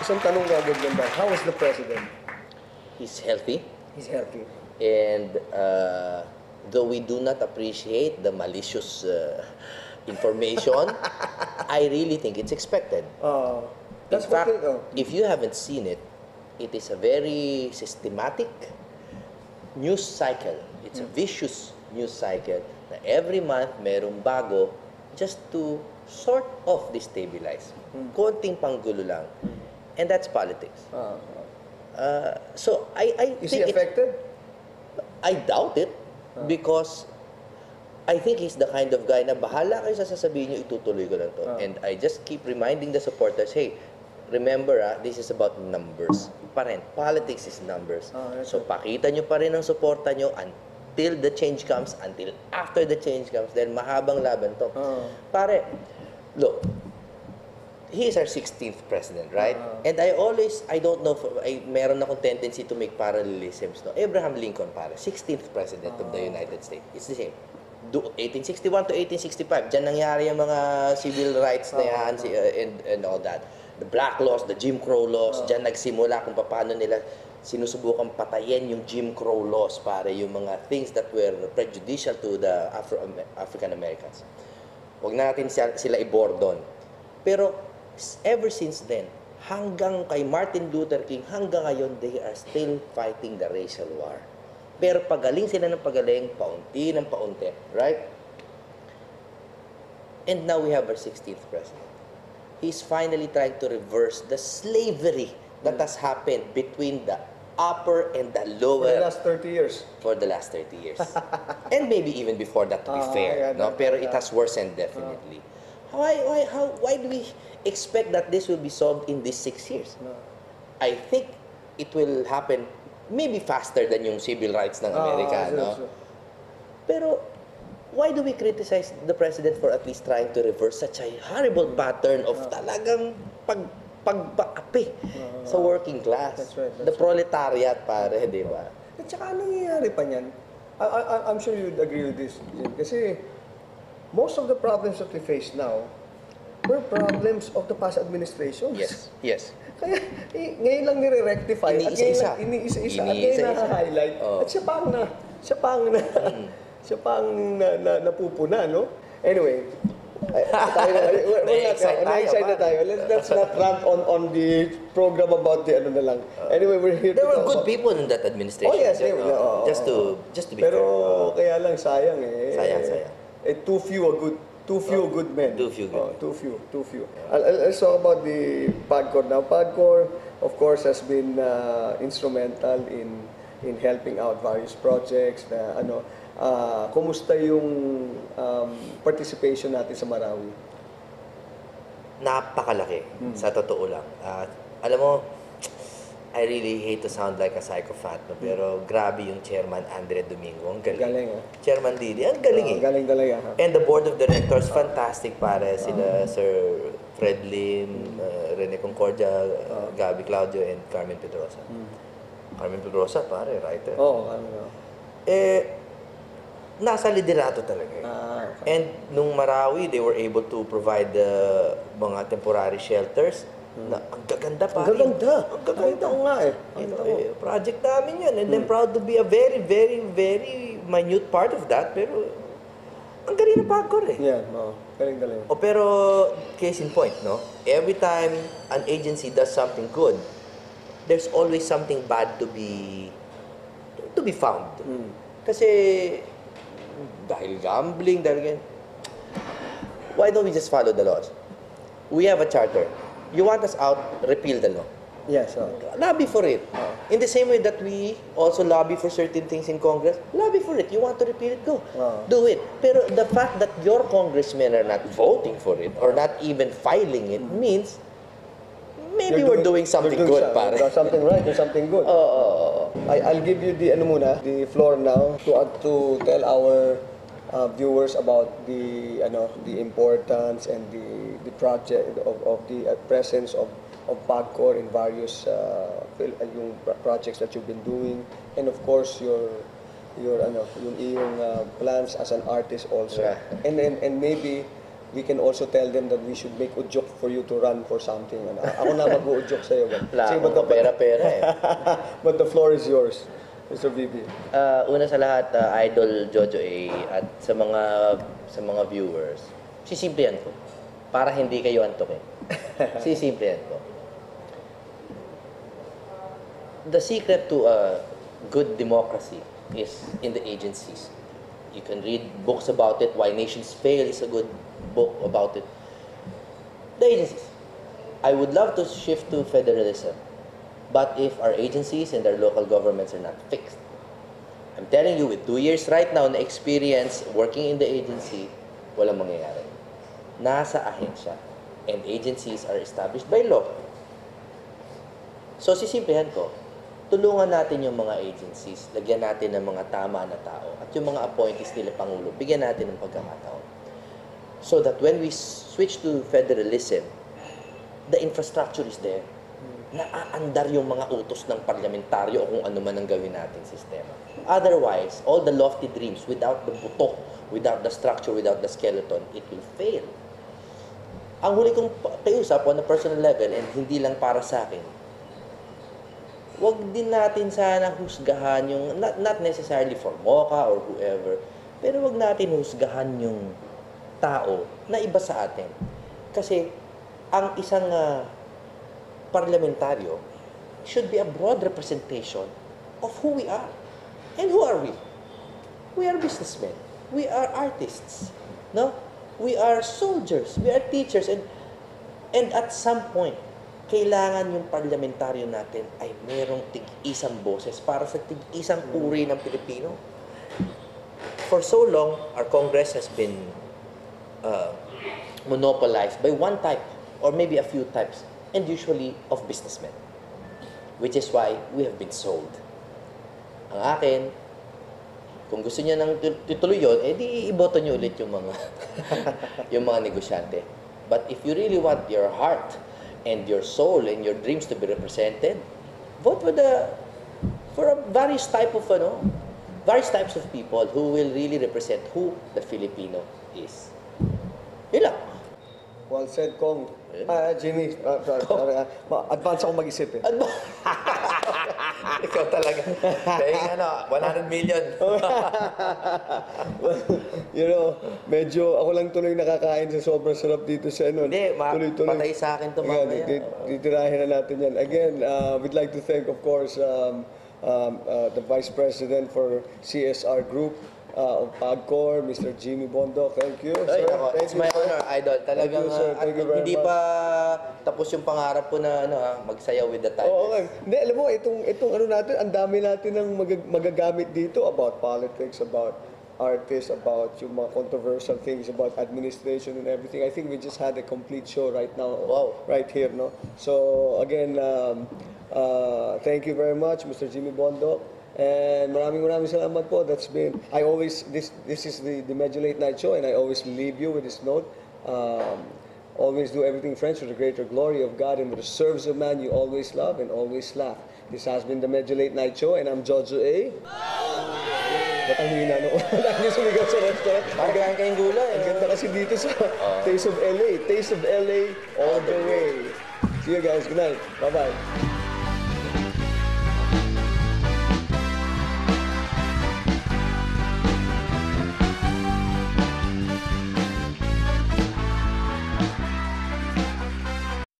Isang tanong agad ganda. How is the president? He's healthy. He's healthy. And though we do not appreciate the malicious information, I really think it's expected. In fact, if you haven't seen it, it is a very systematic news cycle. It's a vicious news cycle na every month merong bago just to sort of destabilize. Konting panggulo lang. And that's politics. So I is think he affected? I doubt it because I think he's the kind of guy na bahala kayo sa sasabihin nyo, itutuloy ko lang to. And I just keep reminding the supporters, hey, remember this is about numbers. Pa rin, politics is numbers. So pakita nyo pa rin ang suporta nyo until the change comes, until after the change comes, dahil mahabang laban to. Pare, look, he is our 16th president, right? And I don't know, meron akong tendency to make parallelisms. No? Abraham Lincoln, pare, 16th president of the United States. It's the same. 1861 to 1865, dyan nangyari yung mga civil rights na yan and all that. The black laws, the Jim Crow laws, dyan nagsimula kung paano nila sinusubukang patayin yung Jim Crow laws, pare, yung mga things that were prejudicial to the African Americans. Huwag na natin sila i-bordon. Pero ever since then, hanggang kay Martin Luther King, hanggang ngayon, they are still fighting the racial war. Pero pagaling sila ng pagaling, paunti ng paunti, right? And now we have our 16th president. He's finally trying to reverse the slavery that has happened between the upper and the lower. For the last 30 years. For the last 30 years. And maybe even before that, to be fair. No? Pero it has worsened definitely. Why do we expect that this will be solved in these 6 years? I think it will happen maybe faster than yung civil rights ng Amerika. No? Pero why do we criticize the president for at least trying to reverse such a horrible pattern of talagang pagpaapi sa working class? That's right, the proletariat, pare, di ba? At saka anong nangyayari pa niyan? I'm sure you'd agree with this, Jim. Kasi most of the problems that we face now were problems of the past administrations. Yes, yes. Kaya ngayon lang nire-rectify at iniisa-isa at ngayon na-highlight. At siya pang napupuna, no? Anyway, we're excited tayo. Let's not rant on the program about the ano na lang. Anyway, we're here There were good people in that administration. Oh yes, just to be fair. Pero kaya lang sayang eh. Sayang. Too few good men. Too few good. Too few. Let's talk about the PAGCOR now. PAGCOR, of course, has been instrumental in helping out various projects na ano. Kumusta yung participation natin sa Marawi? Napakalaki, sa totoo lang. Alam mo, I really hate to sound like a psychopath, no? Pero grabe yung chairman Andre Domingo. Ang galing. Galing, Chairman Didi, ang galing eh. Galing talaga. And the board of directors, fantastic pare. Sila Sir Fred Lim, Rene Concordia, Gabi Claudio, and Carmen Pedrosa. Carmen Pedrosa, pare, writer. Nasa liderato talaga. Okay. And nung Marawi, they were able to provide the mga temporary shelters. Na, ang gaganda pa rin. Ang gaganda nga eh. Project namin yun. And I'm proud to be a very, very, very minute part of that. Pero, ang galing na PAGCOR eh. Yeah, galing. Pero, case in point, no? Every time an agency does something good, there's always something bad to be found. Kasi, dahil gambling, why don't we just follow the laws? We have a charter. You want us out, repeal the law. Yes. Lobby for it. In the same way that we also lobby for certain things in Congress, lobby for it. You want to repeal it, go. Do it. Pero the fact that your congressmen are not voting for it or not even filing it means maybe we're doing something good, pare. Something right or something good. I'll give you the floor now to tell our viewers about the importance and the project of the presence of PAGCOR in various yung projects that you've been doing, and of course your iyong plans as an artist also, and maybe we can also tell them that we should make udyok for you to run for something. Ano. Ako na mag-uudyok sa'yo. Wala akong pera-pera eh. But the floor is yours, Mr. BB. Una sa lahat, Idol Jojo A, at sa mga viewers, sisimplihan ko. Para hindi kayo antukin. Sisimplihan ko. The secret to a good democracy is in the agencies. You can read books about it. Why Nations Fail is a good book about it. The agencies. I would love to shift to federalism. But if our agencies and our local governments are not fixed, I'm telling you, with 2 years right now na experience working in the agency, walang mangyayari. Nasa ahensya. And agencies are established by law. So, sisimplihan ko, tulungan natin yung mga agencies, lagyan natin ng mga tama na tao, at yung mga appointees nila Pangulo, bigyan natin ng pagkakataon. So that when we switch to federalism, the infrastructure is there. Naaandar yung mga utos ng parlamentaryo o kung ano man ang gawin natin sistema. Otherwise, all the lofty dreams, without the buto, without the structure, without the skeleton, it will fail. Ang huli kong pakiusap on a personal level, and hindi lang para sa akin, wag din natin sana husgahan yung, not necessarily for Mocha or whoever, pero wag natin husgahan yung tao na iba sa atin. Kasi ang isang parlamentaryo should be a broad representation of who we are. And who are we? We are businessmen. We are artists. No? We are soldiers. We are teachers. And at some point, kailangan yung parlamentaryo natin ay merong tig-isang boses para sa tig-isang uri ng Pilipino. For so long, our Congress has been monopolized by one type or maybe a few types, and usually of businessmen. Which is why we have been sold. Ang akin, kung gusto niya nang tuloy yun, di iboto niyo ulit yung mga yung mga negosyante. But if you really want your heart and your soul and your dreams to be represented, vote for a various types of people who will really represent who the Filipino is. Yun lang. Well said, Kong. Jimmy, advance ako mag-isip eh. Ikaw talaga. Paying 100 million. Well, medyo ako lang tuloy nakakain sa sobrang sarap dito sa Hindi, patay sa akin ito mamaya. Titirahin na natin yan. Again, we'd like to thank, of course, the Vice President for CSR Group of PAGCOR, Mr. Jimmy Bondo. Thank you, sir. It's my honor, Idol. Talagang hindi pa tapos yung pangarap ko na magsayaw with the time. Oo, okay. Hindi, alam mo, itong natin, ang dami natin ng magagamit dito about politics, about artists, about yung mga controversial things, about administration and everything. I think we just had a complete show right now, right here, no? So, again, thank you very much, Mr. Jimmy Bondo. And maraming salamat po. This is the Medyo Late Night Show, and I always leave you with this note. Always do everything, friends, for the greater glory of God and for the service of man you always love and always laugh. This has been the Medyo Late Night Show, and I'm Jojo A. Ba't ang hina no? Dahil yung sumigaw sa restaurant. Parang kayong gulay. Ang ganda kasi dito sa Taste of LA. Taste of LA all the way. See you guys. Good night. Bye-bye.